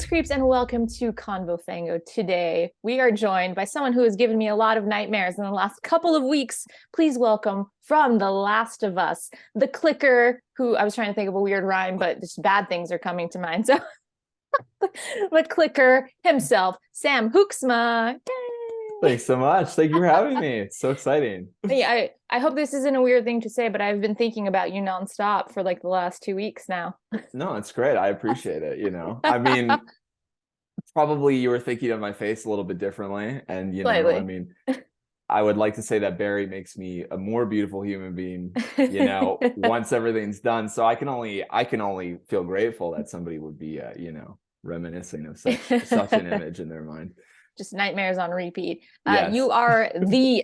Greetings, creeps, and welcome to Convo Fango. Today, we are joined by someone who has given me a lot of nightmares in the last couple of weeks. Please welcome from The Last of Us, the clicker, who I was trying to think of a weird rhyme, but just bad things are coming to mind. So, the clicker himself, Sam Hoeksema. Yay! Thanks so much. Thank you for having me. It's so exciting. Yeah, I hope this isn't a weird thing to say, but I've been thinking about you nonstop for like the last 2 weeks now. No, it's great. I appreciate it. I mean, probably you were thinking of my face a little bit differently. And, Slightly. I mean, I would like to say that Barry makes me a more beautiful human being, once everything's done. So I can only feel grateful that somebody would be, reminiscing of such an image in their mind. Just nightmares on repeat. Yes. You are the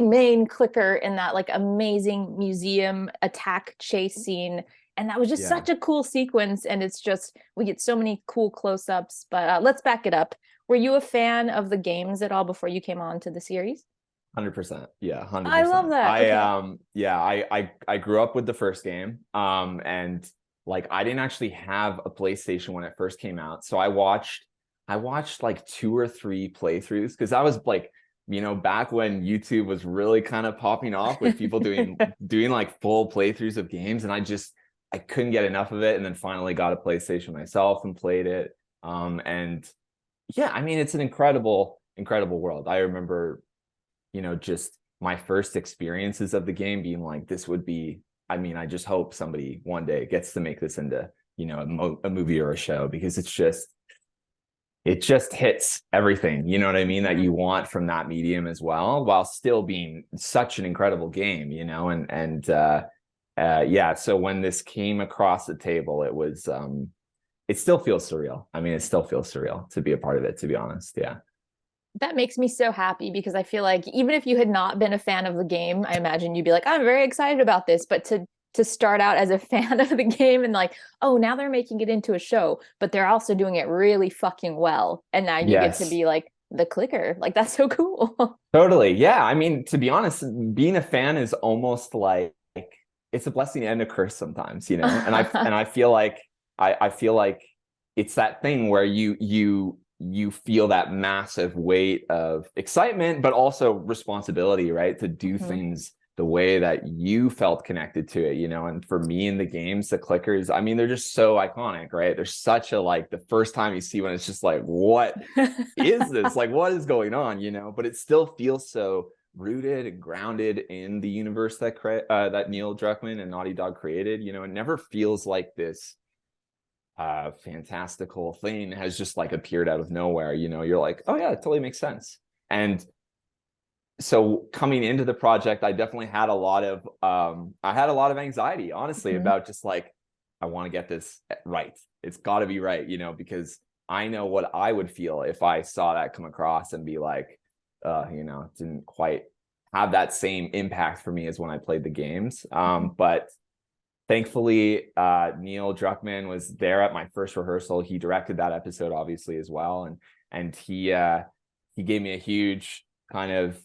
main clicker in that like amazing museum attack chase scene. And that was just such a cool sequence. And it's just, we get so many cool close-ups, but let's back it up. Were you a fan of the games at all before you came on to the series? 100%. Yeah, 100%. I love that. I grew up with the first game. And like I didn't actually have a PlayStation when it first came out. So I watched like 2 or 3 playthroughs because I was like, back when YouTube was really kind of popping off with people doing like full playthroughs of games, and I couldn't get enough of it, and then finally got a PlayStation myself and played it. And yeah, I mean, it's an incredible world. I remember, just my first experiences of the game being like, this would be, I mean, I just hope somebody one day gets to make this into, a movie or a show, because it just hits everything, you know what I mean, that you want from that medium as well, while still being such an incredible game, so when this came across the table, it was it still feels surreal. I mean, it still feels surreal to be a part of it, to be honest. Yeah. That makes me so happy, because I feel like even if you had not been a fan of the game, I imagine you'd be like, I'm very excited about this, but to start out as a fan of the game and like, oh, now they're making it into a show, but they're also doing it really fucking well. And now you get to be like the clicker. Like, that's so cool. Totally. Yeah. I mean, to be honest, being a fan is almost like it's a blessing and a curse sometimes, and I feel like I feel like it's that thing where you feel that massive weight of excitement, but also responsibility, right? To do things the way that you felt connected to it, and for me in the games, the clickers, I mean, they're just so iconic, right? They're such a, like, the first time you see one, it's just like, what is this? Like, what is going on, but it still feels so rooted and grounded in the universe that that Neil Druckmann and Naughty Dog created. It never feels like this fantastical thing has just like appeared out of nowhere. You're like, oh yeah, it totally makes sense. And so coming into the project, I definitely had a lot of anxiety, honestly, about just like, I want to get this right. It's got to be right, because I know what I would feel if I saw that come across and be like, it didn't quite have that same impact for me as when I played the games. But thankfully, Neil Druckmann was there at my first rehearsal. He directed that episode, obviously, as well, and he gave me a huge kind of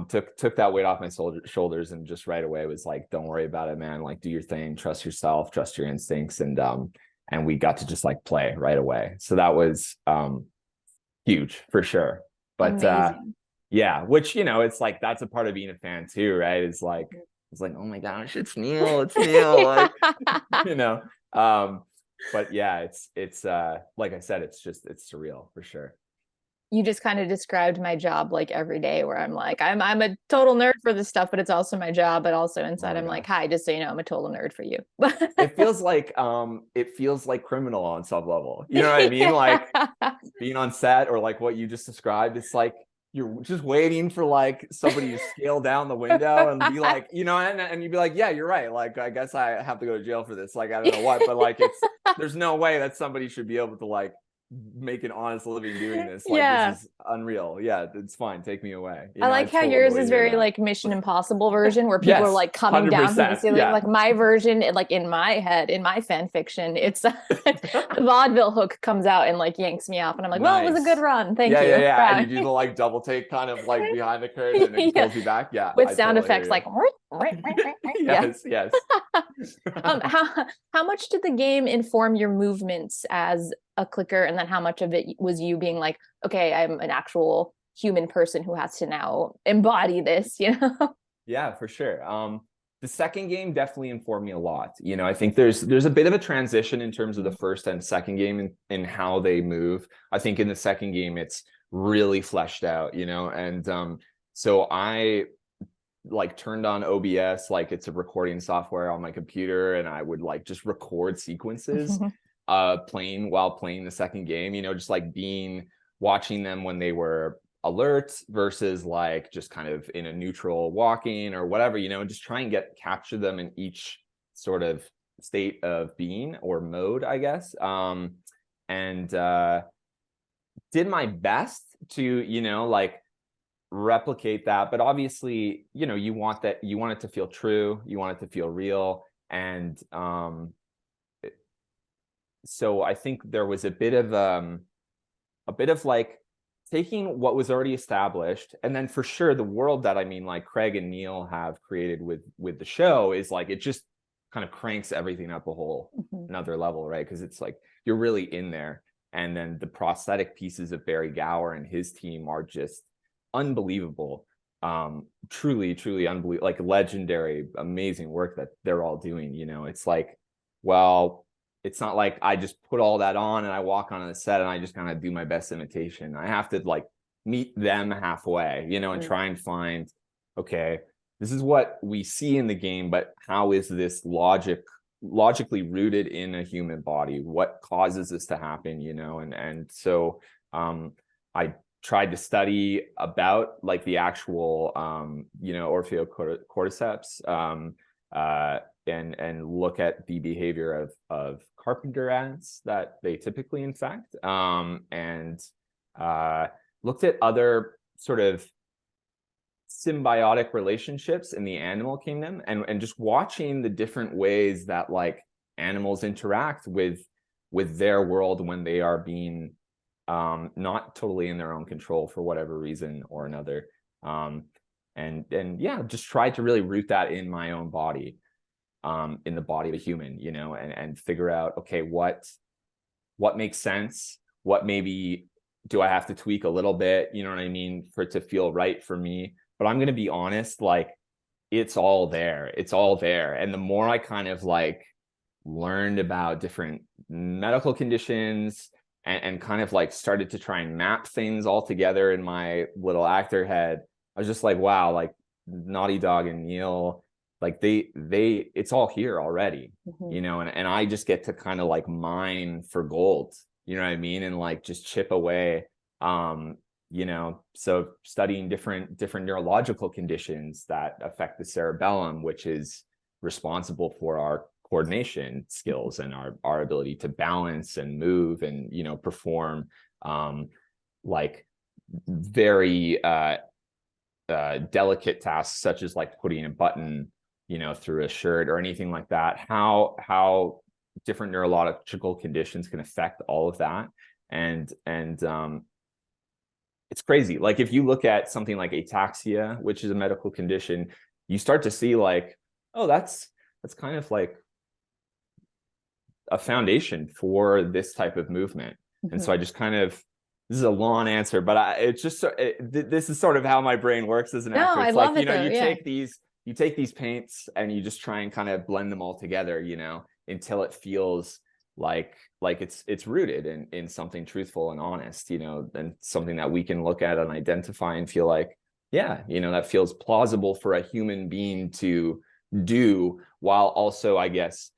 took that weight off my shoulders, and just right away was like, don't worry about it, man. Like, do your thing, trust yourself, trust your instincts. And we got to just like play right away. So that was huge for sure. But yeah, which, it's like, that's a part of being a fan too, right? It's like, oh my gosh, it's Neil, like, but yeah, it's like I said, it's surreal for sure. You just kind of described my job like every day, where I'm like, I'm a total nerd for this stuff, but it's also my job. But also inside, I'm like, hi, just so you know, I'm a total nerd for you. It feels like criminal on some level. You know what I mean? Like being on set, or like what you just described, it's like you're just waiting for like somebody to scale down the window and be like, and you'd be like, yeah, you're right. Like, I guess I have to go to jail for this. Like, I don't know what, but like, there's no way that somebody should be able to like make an honest living doing this. Like, this is unreal. Yeah, it's fine, take me away. I like how yours is very like Mission Impossible version, where people are like coming down from the ceiling. Like my version, like in my head, in my fan fiction, it's the vaudeville hook comes out and like yanks me off, and I'm like, well, it was a good run, thank you. And you do the like double take kind of like behind the curtain, and it pulls you back. Yeah, with sound effects like yes. How much did the game inform your movements as a clicker, and then how much of it was you being like, okay, I'm an actual human person who has to now embody this, you know? Yeah, for sure. The second game definitely informed me a lot. I think there's a bit of a transition in terms of the first and second game in how they move. I think in the second game it's really fleshed out, and so I like turned on OBS, like it's a recording software on my computer, and I would like just record sequences while playing the second game, just like watching them when they were alert versus like just kind of in a neutral walking or whatever, and just try and capture them in each sort of state of being or mode, I guess. And did my best to, like replicate that, but obviously, you want it to feel true, you want it to feel real. And so I think there was a bit of like taking what was already established, and then for sure the world that like Craig and Neil have created with the show is like, it just kind of cranks everything up a whole another level, right? Because it's like you're really in there. And then the prosthetic pieces of Barry Gower and his team are just unbelievable. Truly unbelievable, like legendary, amazing work that they're all doing. It's like, well, it's not like I just put all that on and I walk on the set and I just kind of do my best imitation. I have to like meet them halfway, and try and find, okay, this is what we see in the game, but how is this logically rooted in a human body? What causes this to happen, and so I tried to study about like the actual Orpheocordyceps, and look at the behavior of carpenter ants that they typically infect, and looked at other sort of symbiotic relationships in the animal kingdom, and just watching the different ways that like animals interact with their world when they are being not totally in their own control for whatever reason or another. And yeah, just tried to really root that in my own body, in the body of a human, and figure out, okay, what makes sense, what maybe do I have to tweak a little bit, you know what I mean, for it to feel right for me. But I'm going to be honest, like it's all there. And the more I kind of like learned about different medical conditions and kind of like started to try and map things all together in my little actor head, I was just like, wow, like Naughty Dog and Neil, like they it's all here already, and I just get to kind of like mine for gold, you know what I mean, and like just chip away. So studying different neurological conditions that affect the cerebellum, which is responsible for our coordination skills and our ability to balance and move and perform like very delicate tasks, such as like putting a button through a shirt or anything like that, how different neurological conditions can affect all of that. And it's crazy. Like if you look at something like ataxia, which is a medical condition, you start to see like, oh, that's kind of like a foundation for this type of movement. And so I just kind of, this is a long answer, but this is sort of how my brain works as an actor. It's like, you take these paints and you just try and kind of blend them all together, until it feels like it's rooted in something truthful and honest, and something that we can look at and identify and feel like, yeah, that feels plausible for a human being to do, while also, I guess,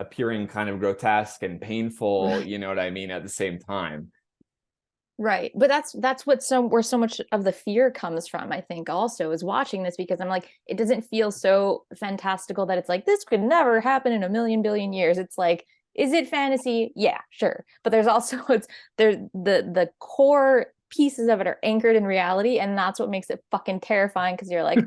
appearing kind of grotesque and painful, you know what I mean, at the same time. Right. But that's where so much of the fear comes from, I think, also, is watching this, because I'm like, it doesn't feel so fantastical that it's like, this could never happen in a million billion years. It's like, is it fantasy? Yeah, sure. But there's also the core pieces of it are anchored in reality, and that's what makes it fucking terrifying, because you're like,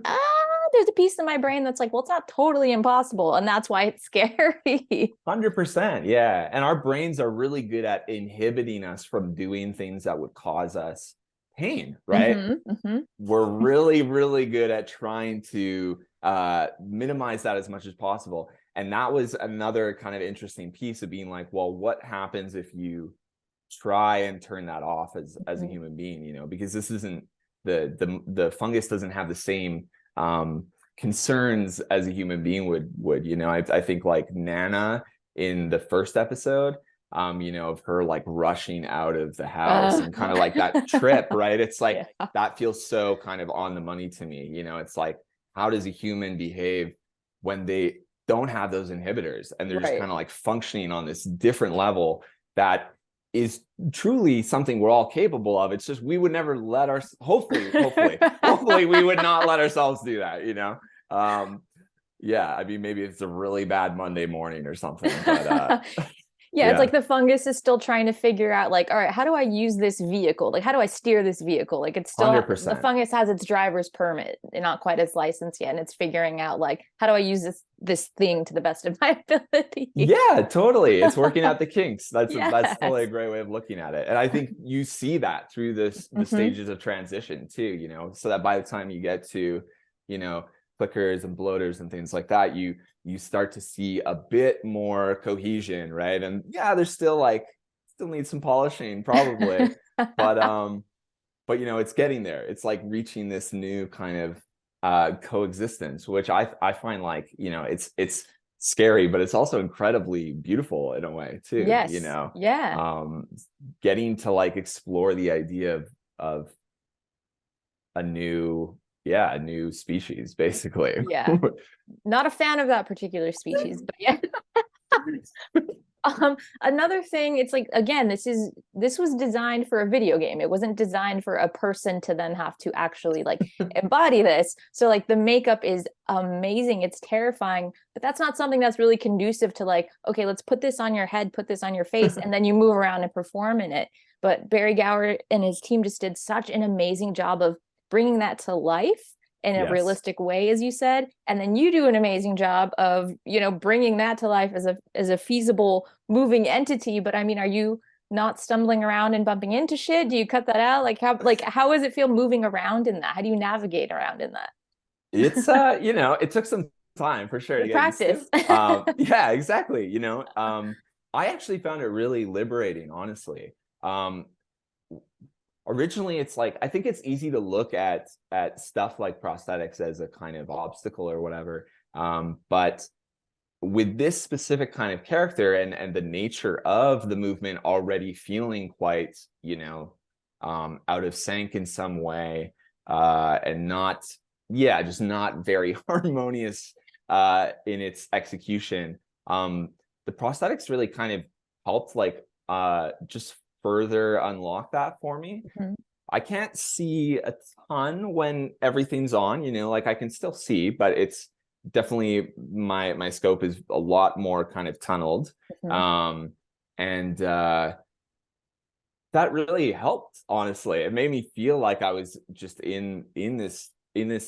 there's a piece in my brain that's like, well, it's not totally impossible, and that's why it's scary. 100%, yeah. And our brains are really good at inhibiting us from doing things that would cause us pain, right? We're really, really good at trying to minimize that as much as possible. And that was another kind of interesting piece of being like, well, what happens if you try and turn that off as a human being, you know, because this isn't the fungus doesn't have the same concerns as a human being would, you know. I think like Nana in the first episode, you know, of her like rushing out of the house and kind of like that trip, right? It's like that feels so kind of on the money to me, you know. It's like, how does a human behave when they don't have those inhibitors and they're just kind of like functioning on this different level that is truly something we're all capable of? It's just we would never let our hopefully we would not let ourselves do that, you know. Yeah, I mean, maybe it's a really bad Monday morning or something, but it's like the fungus is still trying to figure out, like, all right, how do I use this vehicle? Like, how do I steer this vehicle? Like, it's still 100%. The fungus has its driver's permit and not quite its license yet, and it's figuring out like, how do I use this thing to the best of my ability? Yeah, totally. It's working out the kinks. That's totally a great way of looking at it. And I think you see that through the stages of transition too, you know, so that by the time you get to, you know, clickers and bloaters and things like that, you start to see a bit more cohesion, right? And yeah, there's still needs some polishing probably, but you know, it's getting there. It's like reaching this new kind of coexistence, which I find, like, you know, it's scary, but it's also incredibly beautiful in a way too. Yes. You know, getting to like explore the idea of a new species, basically. Not a fan of that particular species, but yeah. Another thing, it's like, again, this was designed for a video game. It wasn't designed for a person to then have to actually like embody this. So like the makeup is amazing. It's terrifying, but that's not something that's really conducive to like, okay, let's put this on your head, put this on your face, and then you move around and perform in it. But Barry Gower and his team just did such an amazing job of bringing that to life in a realistic way, as you said, and then you do an amazing job of, you know, bringing that to life as a feasible moving entity. But I mean, are you not stumbling around and bumping into shit? Do you cut that out? Like how does it feel moving around in that? How do you navigate around in that? It's you know, it took some time for sure to get practice. Yeah, exactly. You know, I actually found it really liberating, honestly. Originally, it's like, I think it's easy to look at stuff like prosthetics as a kind of obstacle or whatever, but with this specific kind of character and the nature of the movement already feeling quite, you know, out of sync in some way, and not just not very harmonious in its execution, the prosthetics really kind of helped, like, just further unlock that for me. I can't see a ton when everything's on, you know, like I can still see, but it's definitely my scope is a lot more kind of tunneled. And that really helped, honestly. It made me feel like I was just in this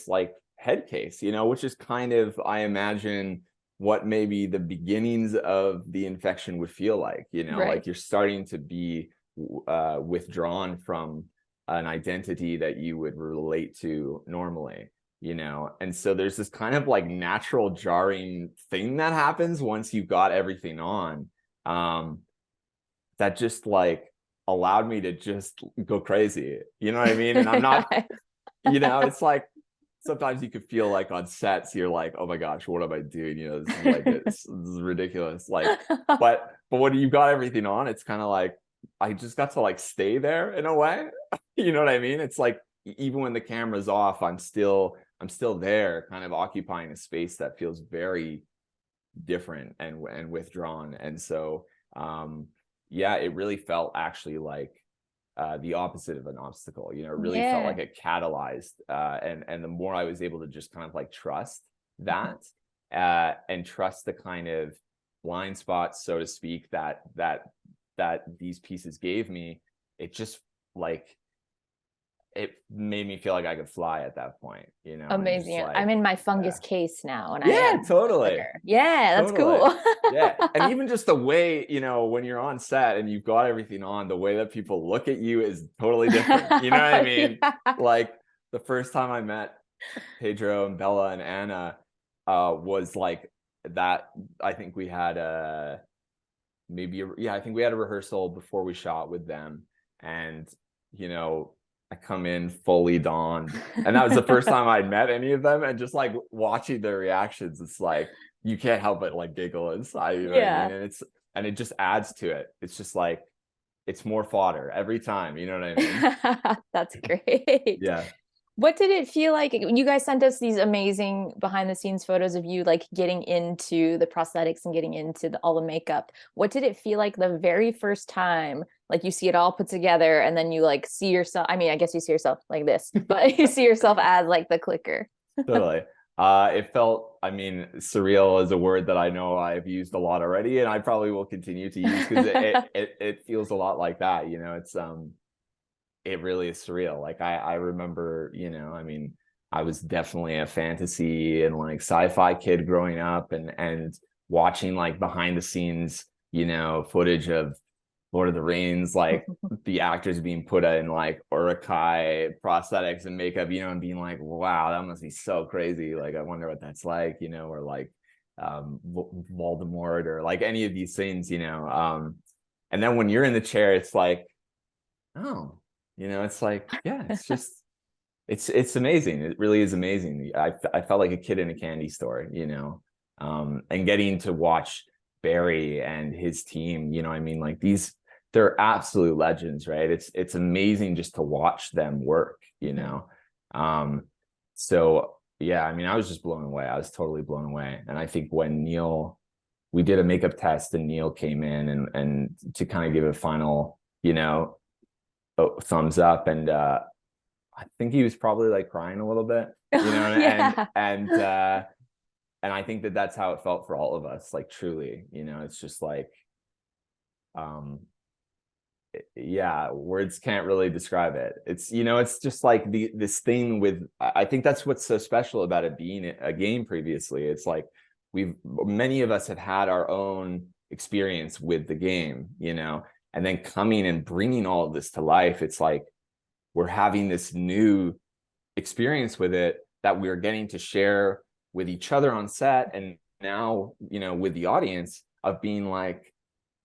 like head case, you know, which is kind of, I imagine, what maybe the beginnings of the infection would feel like, you know, like you're starting to be withdrawn from an identity that you would relate to normally, you know. And so there's this kind of like natural jarring thing that happens once you've got everything on, that just like allowed me to just go crazy, you know what I mean? And I'm not, you know, it's like sometimes you could feel like on sets you're like, oh my gosh, what am I doing, you know, this is like this is ridiculous, like, but when you've got everything on, it's kind of like I just got to like stay there in a way. You know what I mean? It's like even when the camera's off, I'm still there, kind of occupying a space that feels very different and withdrawn. And so yeah, it really felt actually like the opposite of an obstacle, you know. It really felt like it catalyzed, and the more I was able to just kind of like trust that, and trust the kind of blind spots, so to speak, that these pieces gave me, it just like it made me feel like I could fly at that point, and just Amazing. I'm like, in my yeah. fungus case now, and I Yeah, am the totally. clicker. Yeah, that's Totally. cool. Yeah. And even just the way, when you're on set and you've got everything on, the way that people look at you is totally different. You know what I mean? Yeah. Like the first time I met Pedro and Bella and Anna was like that. I think we had I think we had a rehearsal before we shot with them. And, I come in fully donned. And that was the first time I'd met any of them. And just like watching their reactions, it's like you can't help but like giggle inside, you know what I mean? Yeah. And it just adds to it. It's just like it's more fodder every time, you know what I mean? That's great. Yeah. What did it feel like? You guys sent us these amazing behind the scenes photos of you like getting into the prosthetics and getting into all the makeup. What did it feel like the very first time? Like you see it all put together and then you like see yourself. I mean, I guess you see yourself like this, but you see yourself as like the clicker. Totally. It felt, I mean, surreal is a word that I know I've used a lot already, and I probably will continue to use because it feels a lot like that. It's it really is surreal. Like I remember, I mean, I was definitely a fantasy and like sci-fi kid growing up, and watching like behind the scenes, footage of Lord of the Rings, like the actors being put in like Urukai prosthetics and makeup, and being like, wow, that must be so crazy. Like, I wonder what that's like, or like Voldemort or like any of these things, and then when you're in the chair, it's like, oh, it's like, yeah, it's just, it's amazing. It really is amazing. I felt like a kid in a candy store, and getting to watch Barry and his team, I mean, like they're absolute legends, right? It's amazing just to watch them work, so yeah, I mean, I was just blown away. I was totally blown away. And I think when we did a makeup test and Neil came in and to kind of give a final, thumbs up, and I think he was probably like crying a little bit, Yeah. and I think that's how it felt for all of us, like truly, it's just like, yeah, words can't really describe it. It's just like this thing with, I think that's what's so special about it being a game previously. It's like many of us have had our own experience with the game, and then coming and bringing all of this to life. It's like we're having this new experience with it that we're getting to share with each other on set, and now, with the audience, of being like,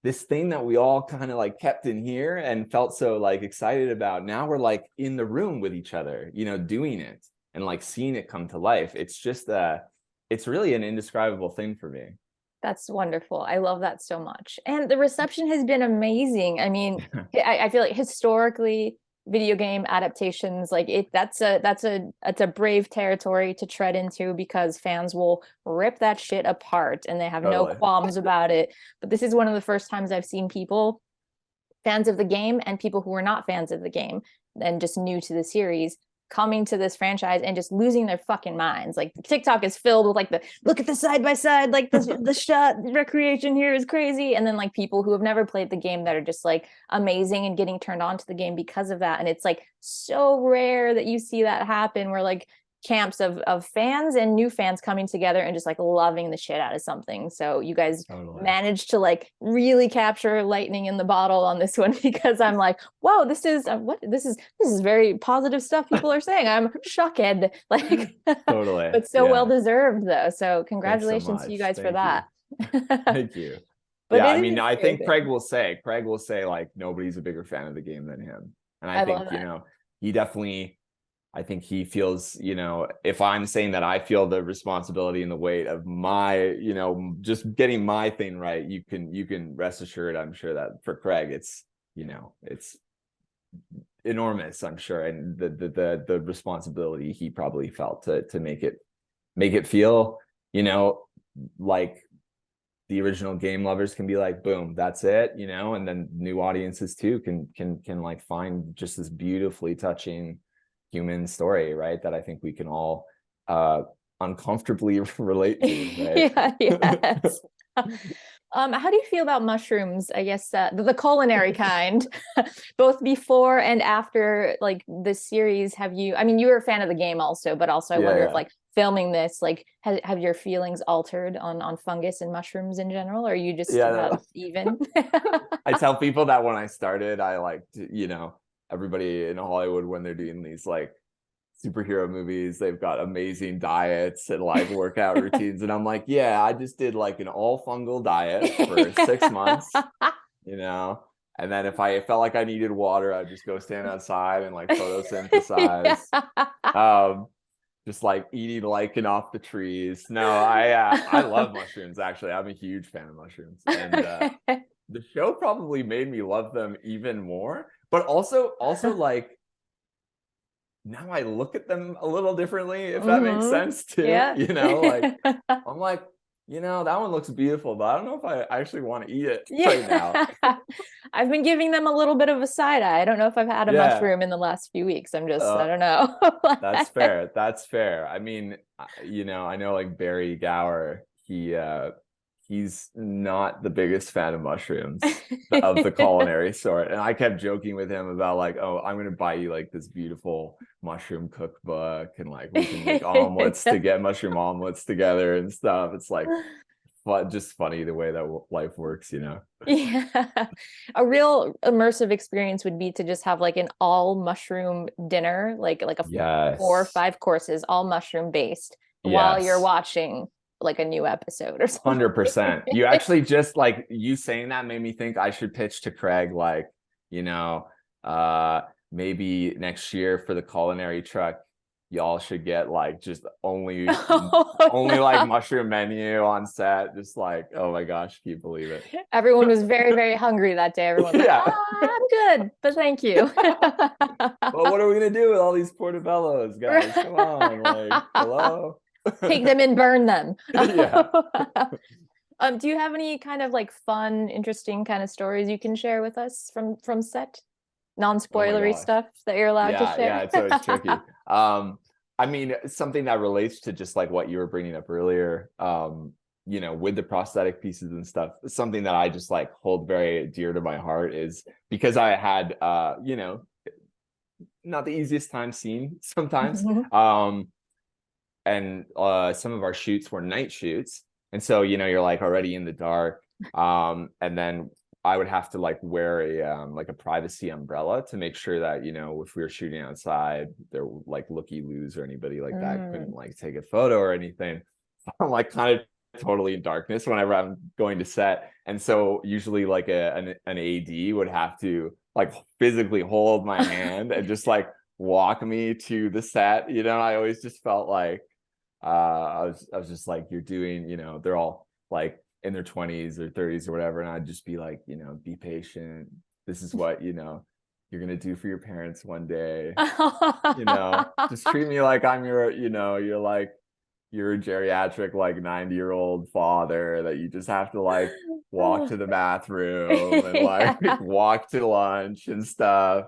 this thing that we all kind of like kept in here and felt so like excited about, now we're like in the room with each other, doing it and like seeing it come to life. It's just it's really an indescribable thing for me. That's wonderful. I love that so much. And the reception has been amazing. I mean, I feel like historically video game adaptations, like that's a brave territory to tread into, because fans will rip that shit apart and they have no Totally. qualms about it. But this is one of the first times I've seen people, fans of the game and people who were not fans of the game and just new to the series, coming to this franchise and just losing their fucking minds. Like TikTok is filled with like look at the side by side, like the shot recreation here is crazy. And then like people who have never played the game that are just like amazing and getting turned on to the game because of that. And it's like so rare that you see that happen, where like camps of fans and new fans coming together and just like loving the shit out of something. So you guys Totally. managed to like really capture lightning in the bottle on this one, because I'm like, whoa, this is this is very positive stuff people are saying. I'm shocked, like Totally. but so Yeah. well deserved though. So Thanks so congratulations to you much. guys for Thank you. that. Thank you. But Yeah, it I is mean, I think amazing. Craig will say like nobody's a bigger fan of the game than him. And I I think, love that. he definitely, I think he feels, if I'm saying that I feel the responsibility and the weight of my, just getting my thing right, you can rest assured, I'm sure that for Craig, it's, it's enormous, I'm sure. And the responsibility he probably felt to make it feel, like the original game lovers can be like, boom, that's it, and then new audiences too can like find just this beautifully touching human story, right, that I think we can all uncomfortably relate to, right? Yeah, yes. How do you feel about mushrooms? I guess the culinary kind, both before and after like this series. Have you? I mean, you were a fan of the game also, but also I Yeah, wonder if yeah. like filming this, like, have your feelings altered on fungus and mushrooms in general, or are you just Yeah, about no. even? I tell people that when I started, I liked, everybody in Hollywood when they're doing these like superhero movies, they've got amazing diets and like workout routines. And I'm like, yeah, I just did like an all fungal diet for 6 months, you know. And then if I felt like I needed water, I'd just go stand outside and like Yeah. photosynthesize. Um, just like eating lichen off the trees. No, I love mushrooms actually. I'm a huge fan of mushrooms. And the show probably made me love them even more. But also like now I look at them a little differently, if that makes Hmm. sense too. Yeah. Like I'm like, that one looks beautiful, but I don't know if I actually want to eat it right now. Yeah. I've been giving them a little bit of a side eye. I don't know if I've had a Yeah. mushroom in the last few weeks. I Uh, don't know. that's fair. That's fair. I mean, I know like Barry Gower, he's not the biggest fan of mushrooms of the culinary sort. And I kept joking with him about like, oh, I'm gonna buy you like this beautiful mushroom cookbook and like we can make mushroom omelets together and stuff. It's like just funny the way that life works. Yeah. A real immersive experience would be to just have like an all mushroom dinner, like a 4 or 5 Yes. courses, all mushroom based, while you're Yes. watching like a new episode or something. 100%. You actually just like you saying that made me think I should pitch to Craig like, you know, maybe next year for the culinary truck, y'all should get like just only Oh, like no. mushroom menu on set. Just like, oh my gosh, can you believe it? Everyone was very, very hungry that day. Everyone's like, Yeah. I'm good, but thank you. Well, what are we gonna do with all these portobellos, guys? Come on, like, hello. Take them and burn them. Yeah. Do you have any kind of like fun, interesting kind of stories you can share with us from set? Oh my Non-spoilery gosh. stuff that you're allowed to Yeah, share? it's always tricky. I mean, something that relates to just like what you were bringing up earlier, with the prosthetic pieces and stuff, something that I just like hold very dear to my heart is because I had, not the easiest time seeing sometimes. Mhm. And some of our shoots were night shoots. And so, you're like already in the dark. And then I would have to like wear a privacy umbrella to make sure that, if we were shooting outside, there like looky-loos or anybody like that couldn't Mm. like take a photo or anything. I'm like kind of totally in darkness whenever I'm going to set. And so usually like an AD would have to like physically hold my hand and just like walk me to the set. I always just felt like I was just like, you're doing, they're all like in their 20s or 30s or whatever. And I'd just be like, be patient. This is what, you're going to do for your parents one day. Just treat me like I'm you're a geriatric, like 90-year-old father that you just have to like walk to the bathroom and like Yeah. walk to lunch and stuff.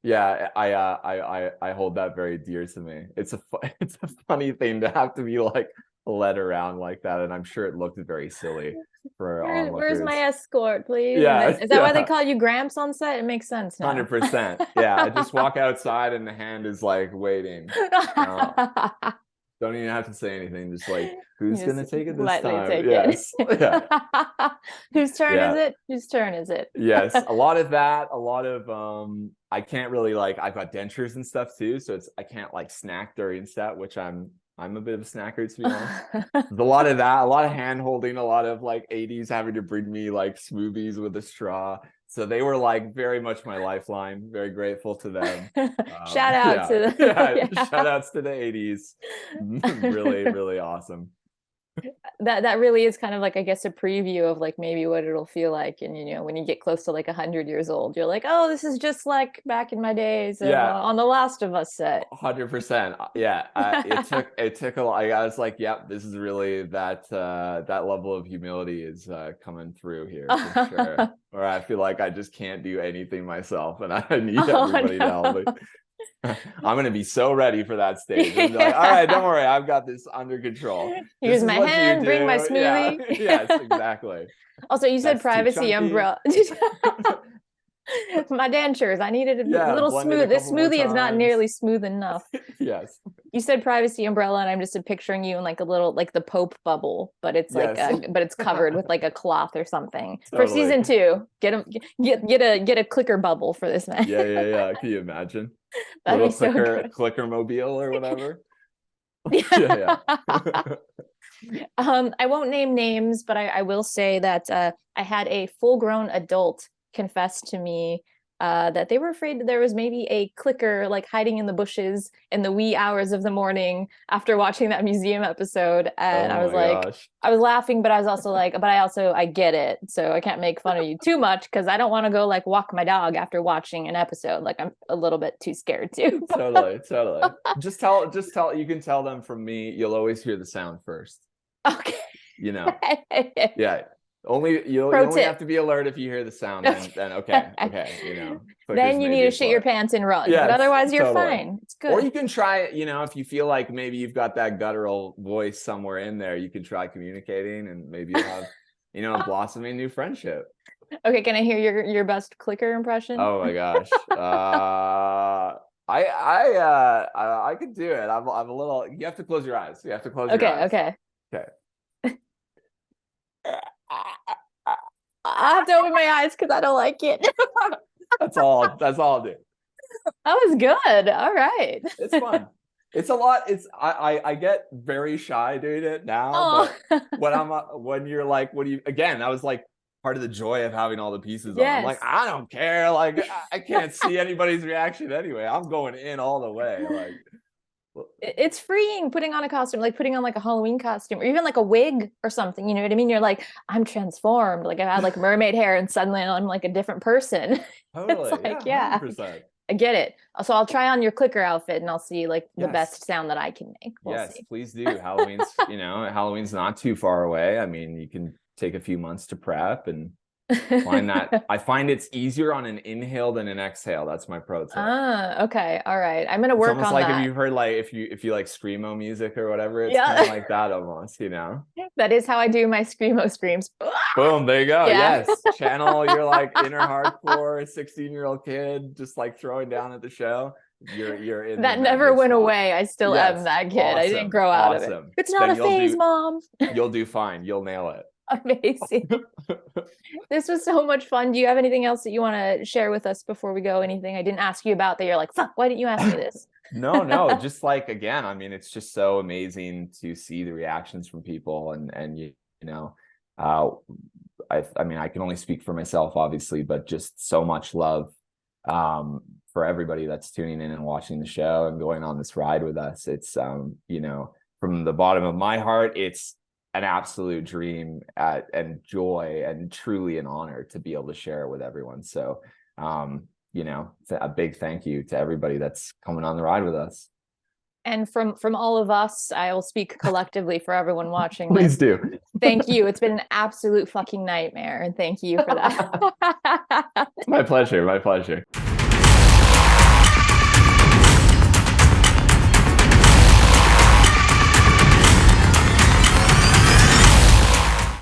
Yeah, I hold that very dear to me. It's a funny thing to have to be like led around like that, and I'm sure it looked very silly for Where's my onlookers. escort, please? And then, Yeah, is that why they yeah, call you Gramps on set? It makes sense now. 100%. Yeah, I just walk outside and the hand is like waiting. No, don't even have to say anything. Just like, who's Just gonna take it this lightly time? take it. Yes, yeah, Whose turn is yeah. it? Whose turn is it? Yes, a lot of that, a lot of I can't really like I've got dentures and stuff too, so I can't like snack during set, which I'm a bit of a snacker to be honest. There's a lot of that, a lot of hand holding, a lot of like 80s having to bring me like smoothies with a straw. So they were like very much my lifeline. Very grateful to them. Shout out Yeah, to yeah. yeah. Shout outs to the 80s. Really, really awesome. That really is kind of like, I guess, a preview of like maybe what it'll feel like. And when you get close to like 100 years old, you're like, oh, this is just like back in my days of Yeah, on the Last of Us set. 100%. Yeah, it took a lot. I was like, yep, this is really that level of humility is coming through here for sure. Or I feel like I just can't do anything myself, and I need Oh everybody to help me. no. I'm gonna be so ready for that stage. I'm like, all right, don't worry, I've got this under control. Here's This is my what hand, you bring my do. smoothie. Yeah. Yes, exactly. Also, you said That's too privacy chunky. umbrella. My dentures. I needed a Yeah, little blend it a smooth. This couple more smoothie is not times. nearly smooth enough. Yes. You said privacy umbrella, and I'm just picturing you in like a little, like the Pope bubble, but it's like Yes. but it's covered with like a cloth or something. For Totally. season 2, get a clicker bubble for this man. Yeah. Can you imagine? That'd Little be so good. clicker mobile or whatever. Yeah. Yeah. I won't name names, but I will say that I had a full-grown adult confess to me that they were afraid that there was maybe a clicker like hiding in the bushes in the wee hours of the morning after watching that museum episode. And I Oh was my like, gosh. I was laughing, but I was also like, but I get it. So I can't make fun of you too much because I don't want to go like walk my dog after watching an episode. Like I'm a little bit too scared to. Totally. Just tell, you can tell them from me, you'll always hear the sound first. Okay. You know. Yeah. You Pro only tip. have to be alert if you hear the sound, then okay, you know. Then you need to shit your pants and run, Yes, but otherwise you're totally. fine. It's good. Or you can try, you know, if you feel like maybe you've got that guttural voice somewhere in there, you can try communicating, and maybe you'll have, you know, a blossoming new friendship. Okay, can I hear your best clicker impression? Oh my gosh. I could do it. I'm a little. You have to close your eyes. You have to close your eyes. Okay. Okay. I have to open my eyes because I don't like it. That's all I'll do. That was good. All right. It's fun. It's a lot. I get very shy doing it now, but when you're like, again, that was like part of the joy of having all the pieces on. I'm like, I don't care. Like, I can't see anybody's reaction anyway. I'm going in all the way. Like, it's freeing putting on a costume, like putting on like a Halloween costume or even like a wig or something. You know what I mean? You're like, I'm transformed. Like I had like mermaid hair and suddenly I'm like a different person. Totally. It's like, yeah, 100%. I get it. So I'll try on your clicker outfit and I'll see like the best sound that I can make. We'll see. Please do. Halloween's not too far away. I mean, you can take a few months to prep and I find it's easier on an inhale than an exhale. That's my pro tip. Okay. All right. I'm gonna work on that. It's almost like if you've heard like if you like screamo music or whatever, it's kind of like that almost, you know. That is how I do my screamo screams. Boom, there you go. Yeah. Yes. Channel your like inner hardcore 16-year-old kid just like throwing down at the show. You're in that never went away. I still am that kid. Awesome. I didn't grow out of it. It's not a phase, Mom. You'll do fine. You'll nail it. Amazing. This was so much fun. Do you have anything else that you want to share with us before we go? Anything I didn't ask you about that you're like, fuck, why didn't you ask me this? No, just like, again, I mean, it's just so amazing to see the reactions from people and you know, I mean, I can only speak for myself, obviously, but just so much love for everybody that's tuning in and watching the show and going on this ride with us. It's, you know, from the bottom of my heart, it's an absolute dream and joy and truly an honor to be able to share it with everyone. So, you know, a big thank you to everybody that's coming on the ride with us. And from all of us, I will speak collectively for everyone watching. Please do. Thank you. It's been an absolute fucking nightmare. And thank you for that. My pleasure.